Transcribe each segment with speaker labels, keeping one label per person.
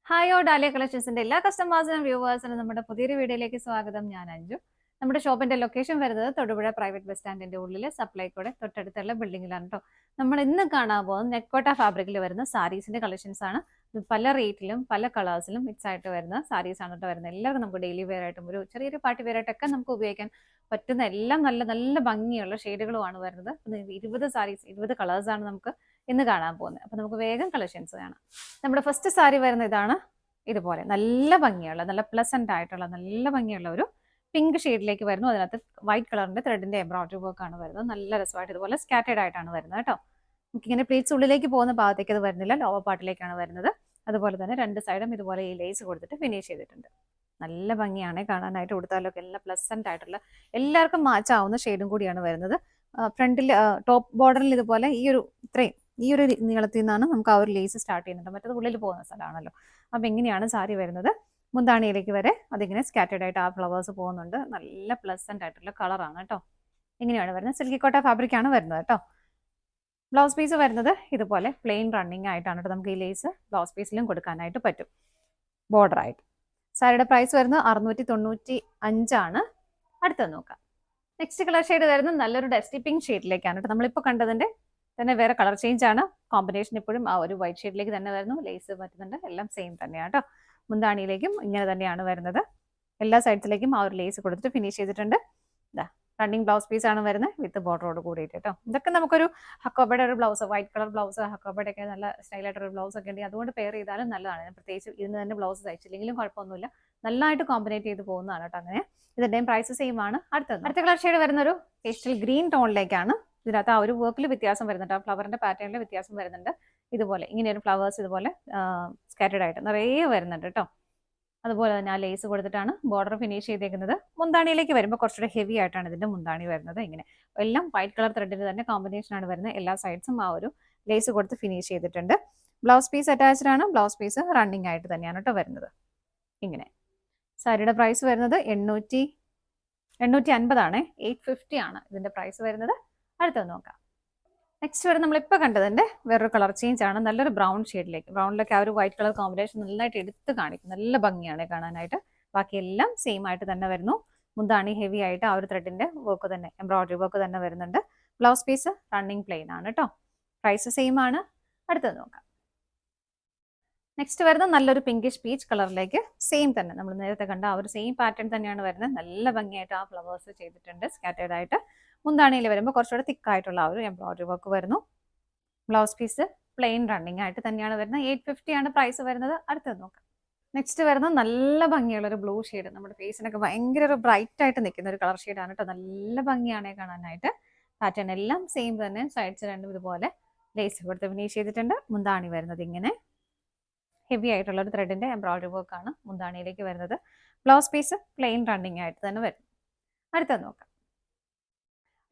Speaker 1: Hi ഓ dahlia കളക്ഷൻസിന്റെ എല്ലാ കസ്റ്റമേഴ്സിനും വ്യൂവേഴ്സിനും നമ്മുടെ പുതിയൊരു വീഡിയോയിലേക്ക് സ്വാഗതം. ഞാൻ അഞ്ജു. നമ്മുടെ ഷോപ്പിന്റെ ലൊക്കേഷൻ വരുന്നത് തൊടുപുഴ പ്രൈവറ്റ് ബസ് സ്റ്റാൻഡിന്റെ ഉള്ളിൽ സപ്ലൈക്കോടെ തൊട്ടടുത്തുള്ള ബിൽഡിംഗിലാണ് കേട്ടോ. നമ്മൾ ഇന്ന് കാണാൻ പോകുന്നത് നെറ്റ്കോട്ട ഫാബ്രിക്കിൽ വരുന്ന സാരീസിന്റെ കളക്ഷൻസ് ആണ്. പല റേറ്റിലും പല കളേഴ്സിലും മിക്സ് ആയിട്ട് വരുന്ന സാരീസ് ആണ് കേട്ടോ വരുന്നത്. എല്ലാവർക്കും നമുക്ക് ഡെയിലി വെയർ ആയിട്ടും ഒരു ചെറിയൊരു പാർട്ടി വെയർ ആയിട്ടൊക്കെ നമുക്ക് ഉപയോഗിക്കാൻ പറ്റുന്ന എല്ലാം നല്ല നല്ല ഭംഗിയുള്ള ഷെയ്ഡുകളുമാണ് വരുന്നത്. 20 സാരീസ് 20 കളേഴ്സ് ആണ് നമുക്ക് ഇന്ന് കാണാൻ പോകുന്നത്. അപ്പൊ നമുക്ക് വേഗം കളക്ഷൻസ് കാണാം. നമ്മുടെ ഫസ്റ്റ് സാരി വരുന്ന ഇതാണ്. ഇതുപോലെ നല്ല ഭംഗിയുള്ള നല്ല പ്ലസന്റ് ആയിട്ടുള്ള നല്ല ഭംഗിയുള്ള ഒരു പിങ്ക് ഷെയ്ഡിലേക്ക് വരുന്നു. അതിനകത്ത് വൈറ്റ് കളറിന്റെ ത്രെഡിന്റെ എംബ്രോയിഡറി വർക്ക് ആണ് വരുന്നത്. നല്ല രസമായിട്ട് ഇതുപോലെ സ്കാറ്റേഡ് ആയിട്ടാണ് വരുന്നത് കേട്ടോ. നമുക്കിങ്ങനെ പ്ലീറ്റ്സ് ഉള്ളിലേക്ക് പോകുന്ന ഭാഗത്തേക്ക് അത് വരുന്നില്ല, ലോവർ പാർട്ടിലേക്കാണ് വരുന്നത്. അതുപോലെ തന്നെ രണ്ട് സൈഡും ഇതുപോലെ ഈ ലേസ് കൊടുത്തിട്ട് ഫിനിഷ് ചെയ്തിട്ടുണ്ട്. നല്ല ഭംഗിയാണ് കാണാനായിട്ട്. ഉടുത്താലൊക്കെ എല്ലാം പ്ലസന്റ് ആയിട്ടുള്ള എല്ലാവർക്കും മാച്ച് ആവുന്ന ഷെയ്ഡും കൂടിയാണ് വരുന്നത്. ഫ്രണ്ടിൽ ടോപ്പ് ബോർഡറിൽ ഇതുപോലെ ഈ ഒരു നീളത്തിൽ നിന്നാണ് നമുക്ക് ആ ഒരു ലേസ് സ്റ്റാർട്ട് ചെയ്യുന്നുണ്ട്. മറ്റത് ഉള്ളിൽ പോകുന്ന സ്ഥലമാണല്ലോ. അപ്പം എങ്ങനെയാണ് സാരി വരുന്നത്? മുന്താണിയിലേക്ക് വരെ അതിങ്ങനെ സ്കാറ്റേഡ് ആയിട്ട് ആ ഫ്ലവേഴ്സ് പോകുന്നുണ്ട്. നല്ല പ്ലസന്റ് ആയിട്ടുള്ള കളറാണ് കേട്ടോ. എങ്ങനെയാണ് വരുന്നത്? സിൽക്കി കോട്ട ഫാബ്രിക് ആണ് വരുന്നത് കേട്ടോ. ബ്ലൗസ് പീസ് വരുന്നത് ഇതുപോലെ പ്ലെയിൻ റണ്ണിങ് ആയിട്ടാണ് കേട്ടോ. നമുക്ക് ഈ ലേസ് ബ്ലൗസ് പീസിലും കൊടുക്കാനായിട്ട് പറ്റും ബോർഡർ ആയിട്ട്. സാരിയുടെ പ്രൈസ് വരുന്നത് 695 അടുത്തത് നോക്കാം. നെക്സ്റ്റ് കളർ ഷെയ്ഡ് വരുന്നത് നല്ലൊരു ഡസ്റ്റി പിങ്ക് ഷെയ്ഡിലേക്കാണ് കേട്ടോ. നമ്മളിപ്പോൾ കണ്ടതിന്റെ തന്നെ വേറെ കളർ ചേഞ്ച് ആണ്. കോമ്പിനേഷൻ ഇപ്പോഴും ആ ഒരു വൈറ്റ് ഷെയ്ഡിലേക്ക് തന്നെ വരുന്നു. ലേസ് പറ്റുന്നുണ്ട്. എല്ലാം സെയിം തന്നെയാണ് കേട്ടോ. മുന്താണിയിലേക്കും ഇങ്ങനെ തന്നെയാണ് വരുന്നത്. എല്ലാ സൈഡ്സിലേക്കും ആ ഒരു ലേസ് കൊടുത്തിട്ട് ഫിനിഷ് ചെയ്തിട്ടുണ്ട്. ഇതാ റണ്ണിങ് ബ്ലൗസ് പീസ് ആണ് വരുന്നത് വിത്ത് ബോർഡറോട് കൂടിയിട്ട് കേട്ടോ. ഇതൊക്കെ നമുക്കൊരു ഹക്കോബയുടെ ഒരു ബ്ലൗസ്, വൈറ്റ് കളർ ബ്ലൗസ്, ഹക്കോബയുടെ ഒക്കെ നല്ല സ്റ്റൈലായിട്ടൊരു ബ്ലൗസ് ഒക്കെ ഉണ്ടെങ്കിൽ അതുകൊണ്ട് പെയർ ചെയ്താലും നല്ലതാണ്. പ്രത്യേകിച്ച് ഇതിന് തന്നെ ബ്ലൗസ് തയ്ച്ചില്ലെങ്കിലും കുഴപ്പമൊന്നുമില്ല. നല്ലതായിട്ട് കോമ്പിനേറ്റ് ചെയ്ത് പോകുന്നതാണ് കേട്ടോ. അങ്ങനെ ഇതിന്റെയും പ്രൈസ് സെയിം ആണ്. അടുത്ത കളർ ഷെയ്ഡ് വരുന്ന ഒരു പേസ്റ്റൽ ഗ്രീൻ ടോണിലേക്കാണ്. ഇതിനകത്ത് ആ ഒരു വർക്കിൽ വ്യത്യാസം വരുന്നുണ്ട്. ആ ഫ്ലവറിന്റെ പാറ്റേണിൽ വ്യത്യാസം വരുന്നുണ്ട്. ഇതുപോലെ ഇങ്ങനെയൊരു ഫ്ലവേഴ്സ് ഇതുപോലെ സ്കാറ്റേഡ് ആയിട്ട് നിറയെ വരുന്നുണ്ട് കേട്ടോ. അതുപോലെ തന്നെ ആ ലേസ് കൊടുത്തിട്ടാണ് ബോർഡർ ഫിനിഷ് ചെയ്തേക്കുന്നത്. മുന്താണിയിലേക്ക് വരുമ്പോൾ കുറച്ചുകൂടെ ഹെവി ആയിട്ടാണ് ഇതിന്റെ മുന്താണി വരുന്നത്. ഇങ്ങനെ എല്ലാം വൈറ്റ് കളർ ത്രെഡിന്റെ തന്നെ കോമ്പിനേഷൻ ആണ് വരുന്നത്. എല്ലാ സൈഡ്സും ആ ഒരു ലേസ് കൊടുത്ത് ഫിനിഷ് ചെയ്തിട്ടുണ്ട്. ബ്ലൗസ് പീസ് അറ്റാച്ച്ഡ് ആണ്. ബ്ലൗസ് പീസ് റണ്ണിങ് ആയിട്ട് തന്നെയാണ് കേട്ടോ വരുന്നത്. ഇങ്ങനെ സാരിയുടെ പ്രൈസ് വരുന്നത് 850 ആണ്. 850 ആണ് ഇതിന്റെ പ്രൈസ് വരുന്നത്. അടുത്തത് നോക്കാം. നെക്സ്റ്റ് വരെ നമ്മളിപ്പോൾ കണ്ടതിന്റെ വേറൊരു കളർ ചേഞ്ച് ആണ്. നല്ലൊരു ബ്രൗൺ ഷെയ്ഡിലേക്ക്, ബ്രൗണിലേക്ക് ആ ഒരു വൈറ്റ് കളർ കോമ്പിനേഷൻ നല്ലതായിട്ട് എടുത്ത് കാണിക്കും. നല്ല ഭംഗിയാണ് കാണാനായിട്ട്. ബാക്കിയെല്ലാം സെയിം ആയിട്ട് തന്നെ വരുന്നു. മുന്താണി ഹെവി ആയിട്ട് ആ ഒരു ത്രെഡിന്റെ വർക്ക് തന്നെ, എംബ്രോയിഡറി വർക്ക് തന്നെ വരുന്നുണ്ട്. ബ്ലൗസ് പീസ് റണ്ണിങ് പ്ലെയിൻ ആണ് കേട്ടോ. പ്രൈസ് സെയിം ആണ്. അടുത്തത് നോക്കാം. നെക്സ്റ്റ് വരുന്നത് നല്ലൊരു പിങ്കിഷ് പീച്ച് കളറിലേക്ക് സെയിം തന്നെ നമ്മൾ നേരത്തെ കണ്ട ആ ഒരു സെയിം പാറ്റേൺ തന്നെയാണ് വരുന്നത്. നല്ല ഭംഗിയായിട്ട് ആ ഫ്ലവേഴ്സ് ചെയ്തിട്ടുണ്ട് സ്കാറ്റേഡ് ആയിട്ട്. മുന്താണിയിൽ വരുമ്പോൾ കുറച്ചുകൂടെ തിക്കായിട്ടുള്ള ആ ഒരു എംബ്രോയിഡറി വർക്ക് വരുന്നു. ബ്ലൗസ് പീസ് പ്ലെയിൻ റണ്ണിങ് ആയിട്ട് തന്നെയാണ് വരുന്നത്. 850 ആണ് പ്രൈസ് വരുന്നത്. അടുത്തത് നോക്കാം. നെക്സ്റ്റ് വരുന്നത് നല്ല ഭംഗിയുള്ള ഒരു ബ്ലൂ ഷെയ്ഡ്. നമ്മുടെ ഫേസിനൊക്കെ ഭയങ്കര ഒരു ബ്രൈറ്റ് ആയിട്ട് നിൽക്കുന്ന ഒരു കളർ ഷെയ്ഡാണ് കേട്ടോ. നല്ല ഭംഗിയാണ് കാണാനായിട്ട്. പാറ്റേൺ എല്ലാം സെയിം തന്നെ. സൈഡ്സ് രണ്ടും ഇതുപോലെ ലേസ് കൊടുത്ത് ഫിനിഷ് ചെയ്തിട്ടുണ്ട്. മുന്താണി വരുന്നത് ഇങ്ങനെ ഹെവി ആയിട്ടുള്ള ഒരു ത്രെഡിന്റെ എംബ്രോയിഡറി വർക്ക് ആണ് മുന്താണിയിലേക്ക് വരുന്നത്. ബ്ലൗസ് പീസ് പ്ലെയിൻ റണ്ണിങ് ആയിട്ട് തന്നെ വരും. അടുത്തത് നോക്കാം.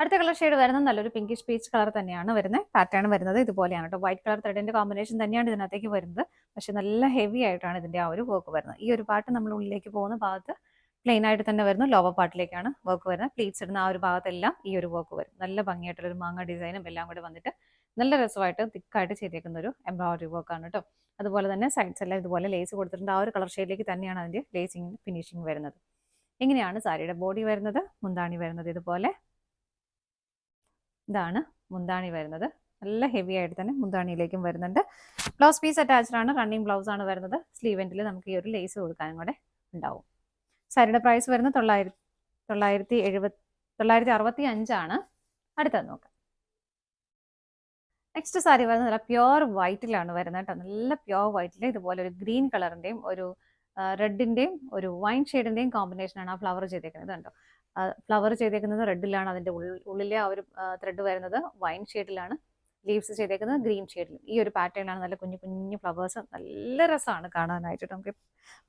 Speaker 1: അടുത്ത കളർ ഷെയ്ഡ് വരുന്നത് നല്ലൊരു പിങ്കിഷ് പീച്ച് കളർ തന്നെയാണ് വരുന്നത്. പാറ്റേൺ വരുന്നത് ഇതുപോലെയാണ് കേട്ടോ. വൈറ്റ് കളർ ത്രെഡിന്റെ കോമ്പിനേഷൻ തന്നെയാണ് ഇതിനകത്തേക്ക് വരുന്നത്. പക്ഷെ നല്ല ഹെവി ആയിട്ടാണ് ഇതിന്റെ ആ ഒരു വർക്ക് വരുന്നത്. ഈ ഒരു പാർട്ട് നമ്മൾ ഉള്ളിലേക്ക് പോകുന്ന ഭാഗത്ത് പ്ലെയിൻ ആയിട്ട് തന്നെ വരുന്നു. ലോവർ പാർട്ടിലേക്കാണ് വർക്ക് വരുന്നത്. പ്ലീറ്റ്സ് ഇടുന്ന ആ ഒരു ഭാഗത്തെല്ലാം ഈ ഒരു വർക്ക് വരും. നല്ല ഭംഗിയായിട്ടുള്ള ഒരു മാങ്ങ ഡിസൈനും എല്ലാം കൂടെ വന്നിട്ട് നല്ല രസമായിട്ട് തിക്കായിട്ട് ചെയ്തേക്കുന്ന ഒരു എംബ്രോയിഡറി വർക്കാണ് കേട്ടോ. അതുപോലെ തന്നെ സൈഡ്സ് എല്ലാം ഇതുപോലെ ലേസ് കൊടുത്തിട്ടുണ്ട്. ആ ഒരു കളർ ഷെയ്ഡിലേക്ക് തന്നെയാണ് അതിന്റെ ലേസിങ് ഫിനിഷിങ് വരുന്നത്. എങ്ങനെയാണ് സാരിയുടെ ബോഡി വരുന്നത്? മുന്താണി വരുന്നത് ഇതുപോലെ. ഇതാണ് മുന്താണി വരുന്നത്. നല്ല ഹെവി ആയിട്ട് തന്നെ മുന്താണിയിലേക്കും വരുന്നുണ്ട്. ബ്ലൗസ് പീസ് അറ്റാച്ച്ഡ് ആണ്. റണ്ണിങ് ബ്ലൗസ് ആണ് വരുന്നത്. സ്ലീവ് എൻഡിൽ നമുക്ക് ഈ ഒരു ലേസ് കൊടുക്കാനും കൂടെ ഉണ്ടാവും. സാരിയുടെ പ്രൈസ് വരുന്നത് 965 ആണ്. അടുത്തത് നോക്കാം. നെക്സ്റ്റ് സാരി വരുന്നത് നല്ല പ്യുവർ വൈറ്റിലാണ് വരുന്നത് കേട്ടോ. നല്ല പ്യുവർ വൈറ്റിൽ ഇതുപോലെ ഒരു ഗ്രീൻ കളറിന്റെയും ഒരു റെഡിന്റെയും ഒരു വൈൻ ഷെയ്ഡിന്റെയും കോമ്പിനേഷനാണ് ആ ഫ്ലവർ ചെയ്തേക്കുന്നത് കണ്ടോ. ഫ്ലവർ ചെയ്തേക്കുന്നത് റെഡിലാണ്. അതിന്റെ ഉള്ളിലെ ആ ഒരു ത്രെഡ് വരുന്നത് വൈൻ ഷെയ്ഡിലാണ്. ലീവ്സ് ചെയ്തേക്കുന്നത് ഗ്രീൻ ഷെയ്ഡിലും. ഈ ഒരു പാറ്റേണിലാണ് നല്ല കുഞ്ഞു കുഞ്ഞു ഫ്ലവേഴ്സ്. നല്ല രസമാണ് കാണാനായിട്ട്. നമുക്ക്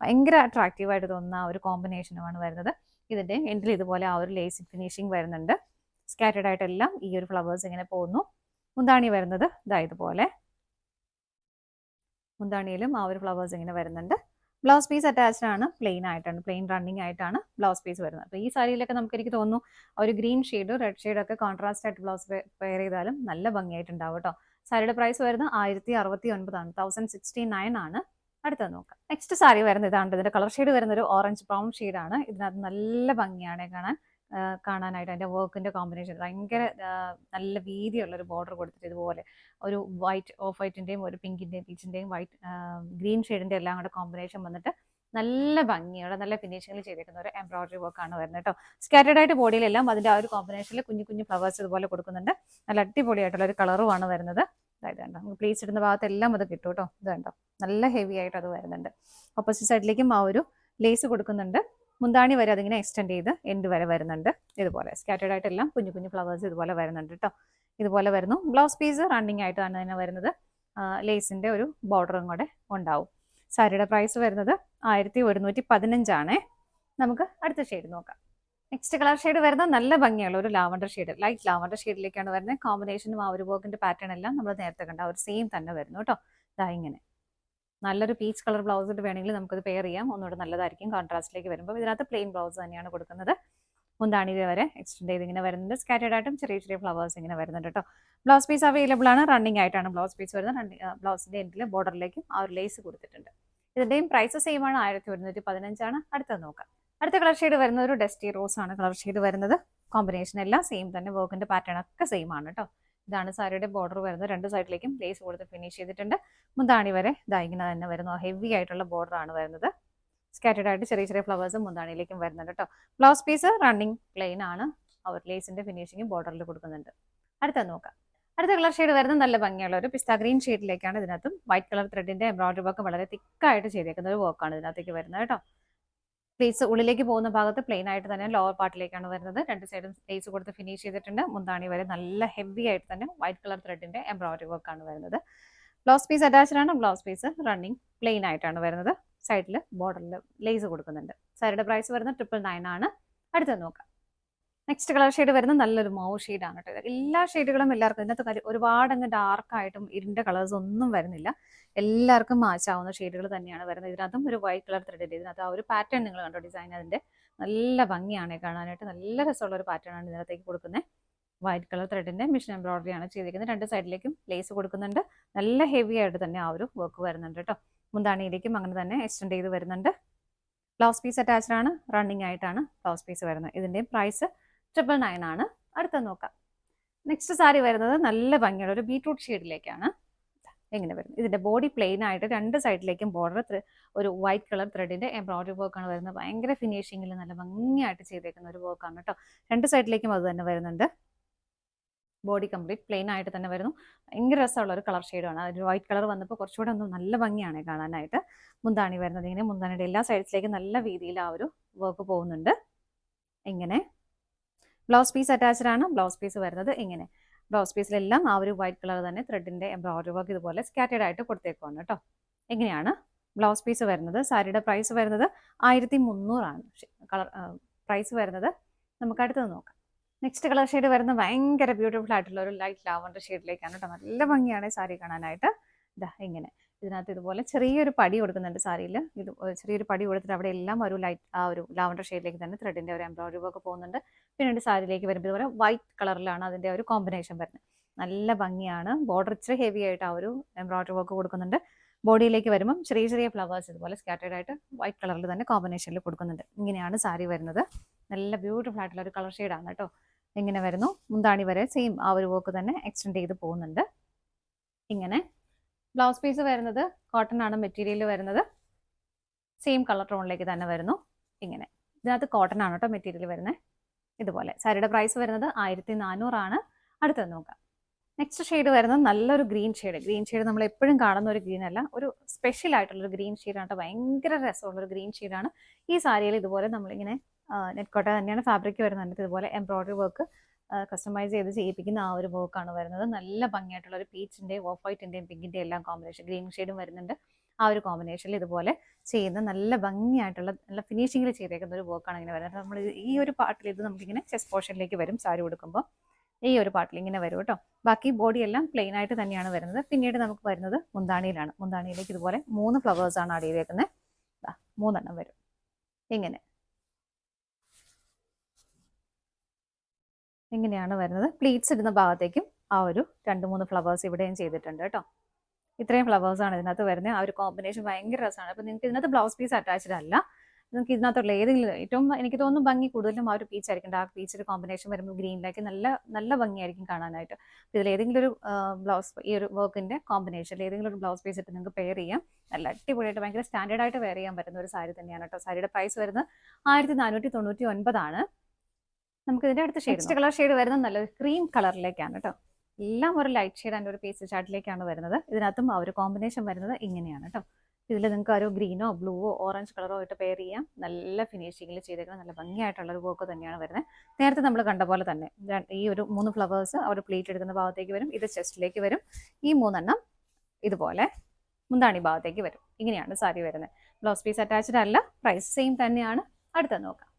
Speaker 1: ഭയങ്കര അട്രാക്റ്റീവായിട്ട് തോന്നുന്ന ആ ഒരു കോമ്പിനേഷനുമാണ് വരുന്നത്. ഇതിന്റെ എൻഡിൽ ഇതുപോലെ ആ ഒരു ലേസിംഗ് ഫിനിഷിംഗ് വരുന്നുണ്ട്. സ്കാറ്റേഡ് ആയിട്ടെല്ലാം ഈ ഒരു ഫ്ലവേഴ്സ് ഇങ്ങനെ പോകുന്നു. മുന്താണി വരുന്നത് ഇതാ ഇതുപോലെ. മുന്താണിയിലും ആ ഒരു ഫ്ലവേഴ്സ് ഇങ്ങനെ വരുന്നുണ്ട്. ബ്ലൗസ് പീസ് അറ്റാച്ച്ഡ് ആണ്. പ്ലെയിൻ ആയിട്ടാണ്, പ്ലെയിൻ റണ്ണിങ് ആയിട്ടാണ് ബ്ലൗസ് പീസ് വരുന്നത്. അപ്പോൾ ഈ സാരിയിലൊക്കെ എനിക്ക് തോന്നുന്നു ഒരു ഗ്രീൻ ഷെയ്ഡ് റെഡ് ഷെയ്ഡ് ഒക്കെ കോൺട്രാസ്റ്റ് ആയിട്ട് ബ്ലൗസ് പെയർ ചെയ്താലും നല്ല ഭംഗിയായിട്ടുണ്ടാവും കേട്ടോ. സാരിയുടെ പ്രൈസ് വരുന്നത് 1069 ആണ്. 1069 ആണ് അടുത്തത് നോക്കാം. നെക്സ്റ്റ് സാരി വരുന്നത് ഇതാണ്. ഇതിന്റെ കളർ ഷെയ്ഡ് വരുന്ന ഒരു ഓറഞ്ച് ബ്രൗൺ ഷെയ്ഡാണ്. ഇതിനകത്ത് നല്ല ഭംഗിയാണ് കാണാനായിട്ട്. അതിന്റെ വർക്കിന്റെ കോമ്പിനേഷൻ ഭയങ്കര നല്ല വീതിയുള്ള ഒരു ബോർഡർ കൊടുത്തിട്ട് ഇതുപോലെ ഒരു വൈറ്റ് ഓഫ് വൈറ്റിന്റെയും ഒരു പിങ്കിന്റെയും പീച്ചിന്റെയും വൈറ്റ് ഗ്രീൻ ഷെയ്ഡിന്റെ എല്ലാം കൂടെ കോമ്പിനേഷൻ വന്നിട്ട് നല്ല ഭംഗിയുള്ള നല്ല ഫിനിഷിംഗിൽ ചെയ്തേക്കുന്ന ഒരു എംബ്രോയിഡറി വർക്കാണ് വരുന്നത് കേട്ടോ. സ്കാറ്റേഡ് ആയിട്ട് ബോഡിയിലെല്ലാം അതിന്റെ ആ ഒരു കോമ്പിനേഷനിൽ കുഞ്ഞു കുഞ്ഞു ഫ്ലവേഴ്സ് ഇതുപോലെ കൊടുക്കുന്നുണ്ട്. നല്ല അടിപൊളിയായിട്ടുള്ള ഒരു കളറുമാണ് വരുന്നത്. അതായത് കണ്ടോ, നമുക്ക് പ്ലീറ്റ്സ് ഇടുന്ന ഭാഗത്തെല്ലാം അത് കിട്ടും കേട്ടോ. ഇത് കണ്ടോ, നല്ല ഹെവി ആയിട്ട് അത് വരുന്നുണ്ട്. ഓപ്പോസിറ്റ് സൈഡിലേക്കും ആ ഒരു ലേസ് കൊടുക്കുന്നുണ്ട്. മുന്താണി വരെ അതിങ്ങനെ എക്സ്റ്റെൻഡ് ചെയ്ത് എൻഡ് വരെ വരുന്നുണ്ട്. ഇതുപോലെ സ്കാറ്റേഡ് ആയിട്ടെല്ലാം കുഞ്ഞു കുഞ്ഞു ഫ്ലവേഴ്സ് ഇതുപോലെ വരുന്നുണ്ട് കേട്ടോ. ഇതുപോലെ വരുന്നു. ബ്ലൗസ് പീസ് റണ്ണിങ് ആയിട്ടാണ് തന്നെ വരുന്നത്. ലേസിന്റെ ഒരു ബോർഡറും കൂടെ ഉണ്ടാവും. സാരിയുടെ പ്രൈസ് വരുന്നത് 1115 നമുക്ക് അടുത്ത ഷെയ്ഡ് നോക്കാം. നെക്സ്റ്റ് കളർ ഷെയ്ഡ് വരുന്നത് നല്ല ഭംഗിയുള്ള ഒരു ലാവണ്ടർ ഷെയ്ഡ്, ലൈറ്റ് ലാവണ്ടർ ഷെയ്ഡിലേക്കാണ് വരുന്നത്. കോമ്പിനേഷനും ആ ഒരു വർക്കിന്റെ പാറ്റേൺ എല്ലാം നമ്മൾ നേരത്തെ കണ്ട ആ ഒരു സെയിം തന്നെ വരുന്നു കേട്ടോ. ഇതാ ഇങ്ങനെ നല്ലൊരു പീച്ച് കളർ ബ്ലൗസ് ഇട്ട് വേണമെങ്കിൽ നമുക്കത് പെയർ ചെയ്യാം, ഒന്നുകൂടെ നല്ലതായിരിക്കും കോൺട്രാസ്റ്റിലേക്ക് വരുമ്പോൾ. ഇതിനകത്ത് പ്ലെയിൻ ബ്ലൗസ് തന്നെയാണ് കൊടുക്കുന്നത്. മുന്താണി വരെ എക്സ്റ്റെൻഡ് ചെയ്ത് ഇങ്ങനെ വരുന്നുണ്ട്. സ്കാറ്റേഡ് ആയിട്ടും ചെറിയ ചെറിയ ഫ്ലവേഴ്സ് ഇങ്ങനെ വരുന്നുണ്ട് കേട്ടോ. ബ്ലൗസ് പീസ് അവൈലബിൾ ആണ്. റണ്ണിങ് ആയിട്ടാണ് ബ്ലൗസ് പീസ് വരുന്നത്. ബ്ലൗസിന്റെ എൻഡിൽ ബോർഡറിലേക്കും ആ ഒരു ലേസ് കൊടുത്തിട്ടുണ്ട്. ഇതിന്റെയും പ്രൈസ് സെയിം ആണ്, 1115. അടുത്തത് നോക്കാം. അടുത്ത കളർ ഷെയ്ഡ് വരുന്നത് ഒരു ഡസ്റ്റി റോസ് ആണ് കളർ ഷെയ്ഡ് വരുന്നത്. കോമ്പിനേഷൻ എല്ലാം സെയിം തന്നെ, വർക്കിന്റെ പാറ്റേൺ ഒക്കെ സെയിം ആണ് കേട്ടോ. ഇതാണ് സാരിയുടെ ബോർഡർ വരുന്നത്. രണ്ട് സൈഡിലേക്കും ലേസ് കൊടുത്ത് ഫിനിഷ് ചെയ്തിട്ടുണ്ട്. മുന്താണി വരെ ഇങ്ങനെ തന്നെ വരുന്നു. ഹെവി ആയിട്ടുള്ള ബോർഡർ ആണ് വരുന്നത്. സ്കാറ്റേഡ് ആയിട്ട് ചെറിയ ചെറിയ ഫ്ലവേഴ്സും മുന്താണിയിലേക്കും വരുന്നുണ്ട് കേട്ടോ. ബ്ലൗസ് പീസ് റണ്ണിങ് പ്ലെയിൻ ആണ്. അവർ ലേസിന്റെ ഫിനിഷിങ്ങും ബോർഡറിൽ കൊടുക്കുന്നുണ്ട്. അടുത്തത് നോക്കാം. അടുത്ത കളർ ഷെയ്ഡ് വരുന്നത് നല്ല ഭംഗിയുള്ള ഒരു പിസ്ത ഗ്രീൻ ഷെയ്ഡിലേക്കാണ്. ഇതിനകത്തും വൈറ്റ് കളർ ത്രെഡിന്റെ എംബ്രോയിഡറി വർക്ക് വളരെ തിക്കായിട്ട് ചെയ്തേക്കുന്ന ഒരു വർക്കാണ് ഇതിനകത്തേക്ക് വരുന്നത് കേട്ടോ. പ്ലേസ് ഉള്ളിലേക്ക് പോകുന്ന ഭാഗത്ത് പ്ലെയിൻ ആയിട്ട് തന്നെ ലോവർ പാർട്ടിലേക്കാണ് വരുന്നത്. രണ്ട് സൈഡും ലേസ് കൊടുത്ത് ഫിനിഷ് ചെയ്തിട്ടുണ്ട്. മുന്താണി വരെ നല്ല ഹെവി ആയിട്ട് തന്നെ വൈറ്റ് കളർ ത്രെഡിന്റെ എംബ്രോയിഡറി വർക്കാണ് വരുന്നത്. ബ്ലൗസ് പീസ് അറ്റാച്ച്ഡ് ആണ്. ബ്ലൗസ് പീസ് റണ്ണിങ് പ്ലെയിൻ ആയിട്ടാണ് വരുന്നത്. സൈഡിൽ ബോർഡറിൽ ലേസ് കൊടുക്കുന്നുണ്ട്. സാരിയുടെ പ്രൈസ് വരുന്നത് 999 ആണ്. അടുത്തത് നോക്കാം. നെക്സ്റ്റ് കളർ ഷെയ്ഡ് വരുന്നത് നല്ലൊരു മൗ ഷെയ്ഡാണ് കേട്ടോ. എല്ലാ ഷെയ്ഡുകളും എല്ലാവർക്കും ഇതിനകത്ത് ഒരുപാട് അങ്ങ് ഡാർക്കായിട്ടും ഇരുണ്ട കളേഴ്സ് ഒന്നും വരുന്നില്ല. എല്ലാവർക്കും മാച്ച് ആവുന്ന ഷെയ്ഡുകൾ തന്നെയാണ് വരുന്നത്. ഇതിനകത്തും ഒരു വൈറ്റ് കളർ ത്രെഡിന്റെ ഇതിനകത്ത് ആ ഒരു പാറ്റേൺ നിങ്ങൾ കണ്ടോ, ഡിസൈൻ അതിന്റെ നല്ല ഭംഗിയാണ് കാണാനായിട്ട്. നല്ല രസമുള്ള ഒരു പാറ്റേൺ ആണ് ഇതിനകത്തേക്ക് കൊടുക്കുന്നത്. വൈറ്റ് കളർ ത്രെഡിന്റെ മിഷൻ എംബ്രോയിഡറി ആണ് ചെയ്തിരിക്കുന്നത്. രണ്ട് സൈഡിലേക്കും ലേസ് കൊടുക്കുന്നുണ്ട്. നല്ല ഹെവി ആയിട്ട് തന്നെ ആ ഒരു വർക്ക് വരുന്നുണ്ട് കേട്ടോ. മുന്താണിയിലേക്കും അങ്ങനെ തന്നെ എക്സ്റ്റെൻഡ് ചെയ്ത് വരുന്നുണ്ട്. ബ്ലൗസ് പീസ് അറ്റാച്ച്ഡ് ആണ്. റണ്ണിങ് ആയിട്ടാണ് ബ്ലൗസ് പീസ് വരുന്നത്. ഇതിന്റെ പ്രൈസ് 999 ആണ്. അടുത്തത് നോക്കാം. നെക്സ്റ്റ് സാരി വരുന്നത് നല്ല ഭംഗിയുള്ള ഒരു ബീട്രൂട്ട് ഷെയ്ഡിലേക്കാണ്. എങ്ങനെ വരുന്നത്, ഇതിന്റെ ബോഡി പ്ലെയിൻ ആയിട്ട് രണ്ട് സൈഡിലേക്കും ബോർഡർ ഒരു വൈറ്റ് കളർ ത്രെഡിന്റെ എംബ്രോയിഡറി വർക്കാണ് വരുന്നത്. ഭയങ്കര ഫിനിഷിങ്ങിൽ നല്ല ഭംഗിയായിട്ട് ചെയ്തേക്കുന്ന ഒരു വർക്കാണ് കേട്ടോ. രണ്ട് സൈഡിലേക്കും അത് തന്നെ വരുന്നുണ്ട്. ബോഡി കംപ്ലീറ്റ് പ്ലെയിൻ ആയിട്ട് തന്നെ വരുന്നു. ഭയങ്കര രസമുള്ള ഒരു കളർ ഷെയ്ഡാണ്. ഒരു വൈറ്റ് കളർ വന്നപ്പോൾ കുറച്ചുകൂടെ ഒന്ന് നല്ല ഭംഗിയാണ് കാണാനായിട്ട്. മുന്താണി വരുന്നത് ഇങ്ങനെ, മുന്താണിയുടെ എല്ലാ സൈഡ്സിലേക്കും നല്ല രീതിയിൽ ആ ഒരു വർക്ക് പോകുന്നുണ്ട്. ഇങ്ങനെ ബ്ലൗസ് പീസ് അറ്റാച്ച്ഡ് ആണ്. ബ്ലൗസ് പീസ് വരുന്നത് ഇങ്ങനെ. ബ്ലൗസ് പീസിലെല്ലാം ആ ഒരു വൈറ്റ് കളർ തന്നെ ത്രെഡിന്റെ എംബ്രോയിഡറി വർക്ക് ഇതുപോലെ സ്കാറ്റേഡ് ആയിട്ട് കൊടുത്തേക്കുവാണ് കേട്ടോ. എങ്ങനെയാണ് ബ്ലൗസ് പീസ് വരുന്നത്. സാരിയുടെ പ്രൈസ് വരുന്നത് 1300 ആണ് കളർ പ്രൈസ് വരുന്നത്. നമുക്ക് അടുത്തത് നോക്കാം. നെക്സ്റ്റ് കളർ ഷെയ്ഡ് വരുന്നത് ഭയങ്കര ബ്യൂട്ടിഫുൾ ആയിട്ടുള്ള ഒരു ലൈറ്റ് ലാവണ്ടർ ഷെയ്ഡിലേക്കാണ് കേട്ടോ. നല്ല ഭംഗിയാണ് സാരി കാണാനായിട്ട്. ഇതാ ഇങ്ങനെ ഇതിനകത്ത് ഇതുപോലെ ചെറിയൊരു പടി കൊടുക്കുന്നുണ്ട് സാരിയിൽ. ഇത് ചെറിയൊരു പടി കൊടുത്തിട്ട് അവിടെ എല്ലാം ഒരു ലൈറ്റ് ആ ഒരു ലാവണ്ടർ ഷെയ്ഡിലേക്ക് തന്നെ ത്രെഡിന്റെ ഒരു എംബ്രോയിഡറി വർക്ക് പോകുന്നുണ്ട്. പിന്നീട് സാരിയിലേക്ക് വരുമ്പോൾ ഇതുപോലെ വൈറ്റ് കളറിലാണ് അതിന്റെ ഒരു കോമ്പിനേഷൻ വരുന്നത്. നല്ല ഭംഗിയാണ്. ബോർഡർ ഇച്ചിരി ഹെവി ആയിട്ട് ആ ഒരു എംബ്രോയിഡറി വർക്ക് കൊടുക്കുന്നുണ്ട്. ബോഡിയിലേക്ക് വരുമ്പം ചെറിയ ചെറിയ ഫ്ലവേഴ്സ് ഇതുപോലെ സ്കാറ്റേഡ് ആയിട്ട് വൈറ്റ് കളറിൽ തന്നെ കോമ്പിനേഷനിൽ കൊടുക്കുന്നുണ്ട്. ഇങ്ങനെയാണ് സാരി വരുന്നത്. നല്ല ബ്യൂട്ടിഫുൾ ആയിട്ടുള്ള ഒരു കളർ ഷെയ്ഡാണ് കേട്ടോ. ഇങ്ങനെ വരുന്നു. മുന്താണി വരെ സെയിം ആ ഒരു വർക്ക് തന്നെ എക്സ്റ്റെൻഡ് ചെയ്ത് പോകുന്നുണ്ട്. ഇങ്ങനെ ബ്ലൗസ് പീസ് വരുന്നത് കോട്ടൺ ആണ് മെറ്റീരിയൽ വരുന്നത്. സെയിം കളർ ടോണിലേക്ക് തന്നെ വരുന്നു. ഇങ്ങനെ ഇതിനകത്ത് കോട്ടൺ ആണ് കേട്ടോ മെറ്റീരിയൽ വരുന്നത്. ഇതുപോലെ സാരിയുടെ പ്രൈസ് വരുന്നത് 1400 ആണ്. അടുത്തത് നോക്കാം. നെക്സ്റ്റ് ഷെയ്ഡ് വരുന്നത് നല്ലൊരു ഗ്രീൻ ഷെയ്ഡ്. ഗ്രീൻ ഷെയ്ഡ് നമ്മൾ എപ്പോഴും കാണുന്ന ഒരു ഗ്രീൻ അല്ല, ഒരു സ്പെഷ്യൽ ആയിട്ടുള്ളൊരു ഗ്രീൻ ഷെയ്ഡാണ് കേട്ടോ. ഭയങ്കര രസമുള്ളൊരു ഗ്രീൻ ഷെയ്ഡാണ്. ഈ സാരിയിൽ ഇതുപോലെ നമ്മളിങ്ങനെ നെറ്റ് കോട്ട തന്നെയാണ് ഫാബ്രിക് വരുന്നത്. ഇതുപോലെ എംബ്രോയിഡറി വർക്ക് കസ്റ്റമൈസ് ചെയ്ത് ചെയ്യിപ്പിക്കുന്ന ആ ഒരു വർക്കാണ് വരുന്നത്. നല്ല ഭംഗിയായിട്ടുള്ള ഒരു പീച്ചിന്റെയും ഓഫ് വൈറ്റിന്റെയും പിങ്കിന്റെയും എല്ലാം കോമ്പിനേഷൻ, ഗ്രീൻ ഷെയ്ഡും വരുന്നുണ്ട്. ആ ഒരു കോമ്പിനേഷനിൽ ഇതുപോലെ ചെയ്യുന്ന നല്ല ഭംഗിയായിട്ടുള്ള നല്ല ഫിനിഷിങ്ങിൽ ചെയ്തേക്കുന്ന ഒരു വർക്കാണ് ഇങ്ങനെ വരുന്നത്. നമ്മൾ ഈ ഒരു പാർട്ടിൽ ഇത് നമുക്കിങ്ങനെ ചെസ്റ്റ് പോർഷനിലേക്ക് വരും. സാരി കൊടുക്കുമ്പോൾ ഈ ഒരു പാർട്ടിൽ ഇങ്ങനെ വരും കേട്ടോ. ബാക്കി ബോഡി എല്ലാം പ്ലെയിൻ ആയിട്ട് തന്നെയാണ് വരുന്നത്. പിന്നീട് നമുക്ക് വരുന്നത് മുന്താണിയിലാണ്. മുന്താണിയിലേക്ക് ഇതുപോലെ 3 ഫ്ലവേഴ്സ് ആണ് ആഡ് ചെയ്തേക്കുന്നത്. 3 വരും. ഇങ്ങനെയാണ് വരുന്നത്. പ്ലീറ്റ്സ് ഇടുന്ന ഭാഗത്തേക്കും ആ ഒരു 2-3 ഫ്ലവേഴ്സ് ഇവിടെയും ചെയ്തിട്ടുണ്ട് കേട്ടോ. ഇത്രയും ഫ്ലവേഴ്സാണ് ഇതിനകത്ത് വരുന്നത്. ആ ഒരു കോമ്പിനേഷൻ ഭയങ്കര രസമാണ്. അപ്പോൾ നിങ്ങൾക്ക് ഇതിനകത്ത് ബ്ലൗസ് പീസ് അറ്റാച്ച്ഡ് അല്ല. നിങ്ങൾക്ക് ഇതിനകത്തുള്ള ഏതെങ്കിലും ഏറ്റവും എനിക്ക് തോന്നുന്നു ഭംഗി കൂടുതലും ആ ഒരു പീച്ച് ആയിരിക്കും. ഡാർക്ക് പീച്ചൊരു കോമ്പിനേഷൻ വരുമ്പോൾ ഗ്രീനിലേക്ക് നല്ല നല്ല ഭംഗിയായിരിക്കും കാണാനായിട്ട്. അപ്പോൾ ഇതിൽ ഏതെങ്കിലും ഒരു ബ്ലൗസ് ഈ ഒരു വർക്കിൻ്റെ കോമ്പിനേഷനിൽ ഏതെങ്കിലും ഒരു ബ്ലൗസ് പീസ് ഇട്ട് നിങ്ങൾക്ക് പെയർ ചെയ്യാം. നല്ല അടിപൊളിയായിട്ട് ഭയങ്കര സ്റ്റാൻഡേർഡ് ആയിട്ട് വെയർ ചെയ്യാൻ പറ്റുന്ന ഒരു സാരി തന്നെയാണ് കേട്ടോ. സാരിയുടെ പ്രൈസ് വരുന്നത് 1499. നമുക്ക് ഇതിൻ്റെ അടുത്ത നെക്സ്റ്റ് കളർ ഷെയ്ഡ് വരുന്നത് നല്ലൊരു ക്രീം കളറിലേക്കാണ് കേട്ടോ. എല്ലാം ഒരു ലൈറ്റ് ഷെയ്ഡ് ആൻഡ് ഒരു പീസ് ചാർട്ടിലേക്കാണ് വരുന്നത്. ഇതിനകത്തും ആ ഒരു കോമ്പിനേഷൻ വരുന്നത് ഇങ്ങനെയാണ് കേട്ടോ. ഇതിൽ നിങ്ങൾക്ക് ഒരു ഗ്രീനോ ബ്ലൂവോ ഓറഞ്ച് കളറോ ഇട്ട് പെയർ ചെയ്യാം. നല്ല ഫിനിഷിങ്ങിൽ ചെയ്തേക്കുന്ന നല്ല ഭംഗിയായിട്ടുള്ള ഒരു വർക്ക് തന്നെയാണ് വരുന്നത്. നേരത്തെ നമ്മൾ കണ്ട പോലെ തന്നെ ഈ ഒരു 3 ഫ്ലവേഴ്സ് ആ ഒരു പ്ലീറ്റ് എടുക്കുന്ന ഭാഗത്തേക്ക് വരും. ഇത് ചെസ്റ്റിലേക്ക് വരും. ഈ 3 ഇതുപോലെ മുന്താണി ഭാഗത്തേക്ക് വരും. ഇങ്ങനെയാണ് സാരി വരുന്നത്. ബ്ലൗസ് പീസ് അറ്റാച്ച്ഡ് അല്ല. പ്രൈസ് സെയിം തന്നെയാണ്. അടുത്തത് നോക്കാം.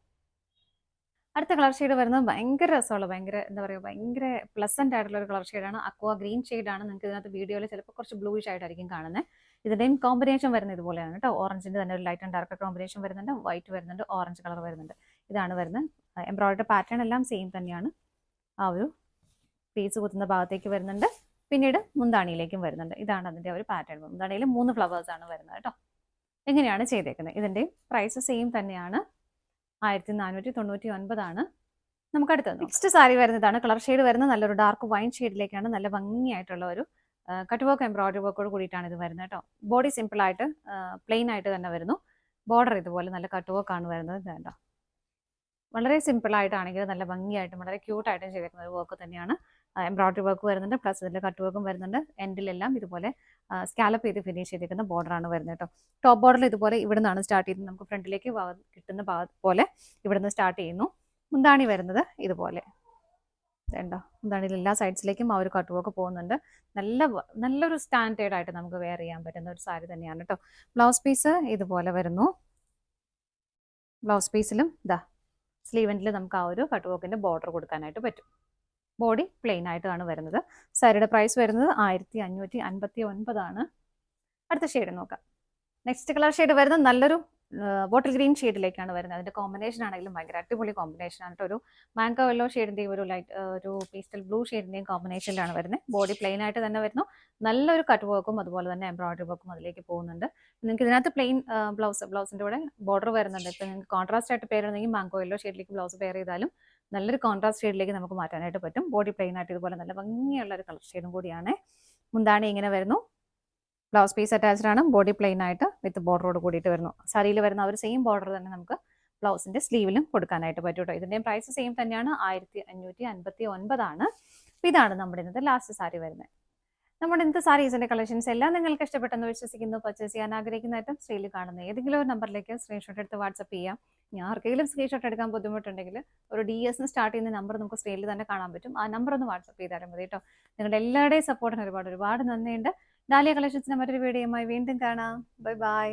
Speaker 1: അടുത്ത കളർ ഷെയ്ഡ് വരുന്നത് ഭയങ്കര രസമുള്ള ഭയങ്കര എന്താ പറയുക ഭയങ്കര പ്ലസന്റ് ആയിട്ടുള്ള ഒരു കളർ ഷെയ്ഡാണ്. അക്വ ഗ്രീൻ ഷെയ്ഡാണ്. നിങ്ങൾക്ക് ഇതിനകത്ത് വീഡിയോയിൽ ചിലപ്പോൾ കുറച്ച് ബ്ലൂയിഷ് ആയിട്ടായിരിക്കും കാണുന്നത്. ഇതിൻ്റെയും കോമ്പിനേഷൻ വരുന്നത് ഇതുപോലെയാണ് കേട്ടോ. ഓറഞ്ചിൻ്റെ തന്നെ ഒരു ലൈറ്റ് ആൻഡ് ഡാർക്ക് കോമ്പിനേഷൻ വരുന്നുണ്ട്. വൈറ്റ് വരുന്നുണ്ട്, ഓറഞ്ച് കളർ വരുന്നുണ്ട്. ഇതാണ് വരുന്നത്. എംബ്രോയിഡറി പാറ്റേൺ എല്ലാം സെയിം തന്നെയാണ്. ആ ഒരു പീസ് കുത്തുന്ന ഭാഗത്തേക്ക് വരുന്നുണ്ട്. പിന്നീട് മുന്താണിയിലേക്കും വരുന്നുണ്ട്. ഇതാണ് അതിൻ്റെ ഒരു പാറ്റേൺ. മുന്താണിയിൽ 3 ഫ്ലവേഴ്സാണ് വരുന്നത് കേട്ടോ. എങ്ങനെയാണ് ചെയ്തേക്കുന്നത്? ഇതിൻ്റെയും പ്രൈസ് സെയിം തന്നെയാണ്. 1499. നമുക്ക് അടുത്തത് നെക്സ്റ്റ് സാരി വരുന്നതാണ്. കളർ ഷെയ്ഡ് വരുന്നത് നല്ലൊരു ഡാർക്ക് വൈൻ ഷെയ്ഡിലേക്കാണ്. നല്ല ഭംഗിയായിട്ടുള്ള ഒരു കട്ട് വർക്ക് എംബ്രോയിഡറി വർക്കോട് കൂടിയിട്ടാണ് ഇത് വരുന്നത് കേട്ടോ. ബോഡി സിമ്പിൾ ആയിട്ട് പ്ലെയിൻ ആയിട്ട് തന്നെ വരുന്നു. ബോർഡർ ഇതുപോലെ നല്ല കട്ട് വർക്കാണ് വരുന്നത്. വേണ്ട വളരെ സിമ്പിൾ ആയിട്ടാണെങ്കിൽ നല്ല ഭംഗിയായിട്ടും വളരെ ക്യൂട്ടായിട്ടും ചെയ്തേക്കുന്ന ഒരു വർക്ക് തന്നെയാണ്. എംബ്രോയിഡറി വർക്ക് വരുന്നുണ്ട്. പ്ലസ് ഇതിൽ കട്ട് വർക്കും വരുന്നുണ്ട്. എൻഡിലെല്ലാം ഇതുപോലെ സ്കാലപ്പ് ചെയ്ത് ഫിനിഷ് ചെയ്തിരിക്കുന്ന ബോർഡറാണ് വരുന്നത് കേട്ടോ. ടോപ്പ് ബോർഡറിൽ ഇതുപോലെ ഇവിടെ നിന്നാണ് സ്റ്റാർട്ട് ചെയ്യുന്നത്. നമുക്ക് ഫ്രണ്ടിലേക്ക് കിട്ടുന്ന പോലെ ഇവിടെ നിന്ന് സ്റ്റാർട്ട് ചെയ്യുന്നു. മുന്താണി വരുന്നത് ഇതുപോലെ വേണ്ട. മുന്താണിയിൽ എല്ലാ സൈഡ്സിലേക്കും ആ ഒരു കട്ട് വർക്ക് പോകുന്നുണ്ട്. നല്ലൊരു സ്റ്റാൻഡേർഡ് ആയിട്ട് നമുക്ക് വെയർ ചെയ്യാൻ പറ്റുന്ന ഒരു സാരി തന്നെയാണ് കേട്ടോ. ബ്ലൗസ് പീസ് ഇതുപോലെ വരുന്നു. ബ്ലൗസ് പീസിലും സ്ലീവ് എൻഡിൽ നമുക്ക് ആ ഒരു കട്ട് വർക്കിൻ്റെ ബോർഡർ കൊടുക്കാനായിട്ട് പറ്റും. ബോഡി പ്ലെയിൻ ആയിട്ടാണ് വരുന്നത്. സാരിയുടെ പ്രൈസ് വരുന്നത് 1559. അടുത്ത ഷെയ്ഡ് നോക്കാം. നെക്സ്റ്റ് കളർ ഷെയ്ഡ് വരുന്നത് നല്ലൊരു ബോട്ടിൽ ഗ്രീൻ ഷെയ്ഡിലേക്കാണ് വരുന്നത്. അതിൻ്റെ കോമ്പിനേഷൻ ആണെങ്കിലും ഭയങ്കര അടിപൊളി കോമ്പിനേഷൻ ആണ് കേട്ടോ. ഒരു മാംഗോ യെല്ലോ ഷെയ്ഡിൻ്റെയും ഒരു ലൈറ്റ് ഒരു പീസ്റ്റൽ ബ്ലൂ ഷെയ്ഡിൻ്റെയും കോമ്പിനേഷനിലാണ് വരുന്നത്. ബോഡി പ്ലെയിൻ ആയിട്ട് തന്നെ വരുന്നു. നല്ലൊരു കട്ട് വർക്കും അതുപോലെ തന്നെ എംബ്രോയിഡറി വർക്കും അതിലേക്ക് പോകുന്നുണ്ട്. നിങ്ങൾക്ക് ഇതിനകത്ത് പ്ലെയിൻ ബ്ലൗസിൻ്റെ കൂടെ ബോർഡർ വരുന്നുണ്ട്. ഇപ്പം നിങ്ങൾക്ക് കോൺട്രാസ്റ്റ് ആയിട്ട് പെയർ ചെയ്യണമെങ്കിൽ മാംഗോ യെല്ലോ ഷെയ്ഡിലേക്ക് ബ്ലൗസ് പെയർ ചെയ്താലും നല്ലൊരു കോൺട്രാസ്റ്റ് ഷെയ്ഡിലേക്ക് നമുക്ക് മാറ്റാനായിട്ട് പറ്റും. ബോഡി പ്ലെയിൻ ആയിട്ട് ഇതുപോലെ നല്ല ഭംഗിയുള്ള ഒരു കളർ ഷെയ്ഡും കൂടിയാണ്. മുന്താണി ഇങ്ങനെ വരുന്നു. ബ്ലൗസ് പീസ് അറ്റാച്ച്ഡ് ആണ്. ബോഡി പ്ലെയിൻ ആയിട്ട് വിത്ത് ബോർഡറോട് കൂടിയിട്ട് വരുന്നു. സാരിയിൽ വരുന്ന ആ ഒരു സെയിം ബോർഡർ തന്നെ നമുക്ക് ബ്ലൗസിൻ്റെ സ്ലീവിലും കൊടുക്കാനായിട്ട് പറ്റും കേട്ടോ. ഇതിൻ്റെയും പ്രൈസ് സെയിം തന്നെയാണ്. 1559. അപ്പോൾ ഇതാണ് നമ്മുടെ ഇന്നത്തെ ലാസ്റ്റ് സാരി വരുന്നത്. നമ്മുടെ ഇന്നത്തെ സാരീസിൻ്റെ കളക്ഷൻസ് എല്ലാം നിങ്ങൾക്ക് ഇഷ്ടപ്പെട്ടെന്ന് വിശ്വസിക്കുന്നു. പർച്ചേസ് ചെയ്യാൻ ആഗ്രഹിക്കുന്ന ഐറ്റം സ്ക്രീനിൽ കാണുന്ന ഏതെങ്കിലും ഒരു നമ്പറിലേക്ക് സ്ക്രീൻഷോട്ട് എടുത്ത് വാട്സപ്പ് ചെയ്യാം. ഞാൻ ആർക്കെങ്കിലും സ്ക്രീൻഷോട്ട് എടുക്കാൻ ബുദ്ധിമുട്ടുണ്ടെങ്കിൽ ഒരു DS സ്റ്റാർട്ട് ചെയ്യുന്ന നമ്പർ നമുക്ക് സ്ക്രീനിൽ തന്നെ കാണാൻ പറ്റും. ആ നമ്പർ ഒന്ന് വാട്സപ്പ് ചെയ്താലും മതി കേട്ടോ. നിങ്ങളുടെ എല്ലാവരുടെയും സപ്പോർട്ടിന് ഒരുപാട് നന്ദിയുണ്ട്. ഡാലിയ കളക്ഷൻസിന്റെ മറ്റൊരു വീഡിയോയുമായി വീണ്ടും കാണാം. Bye bye.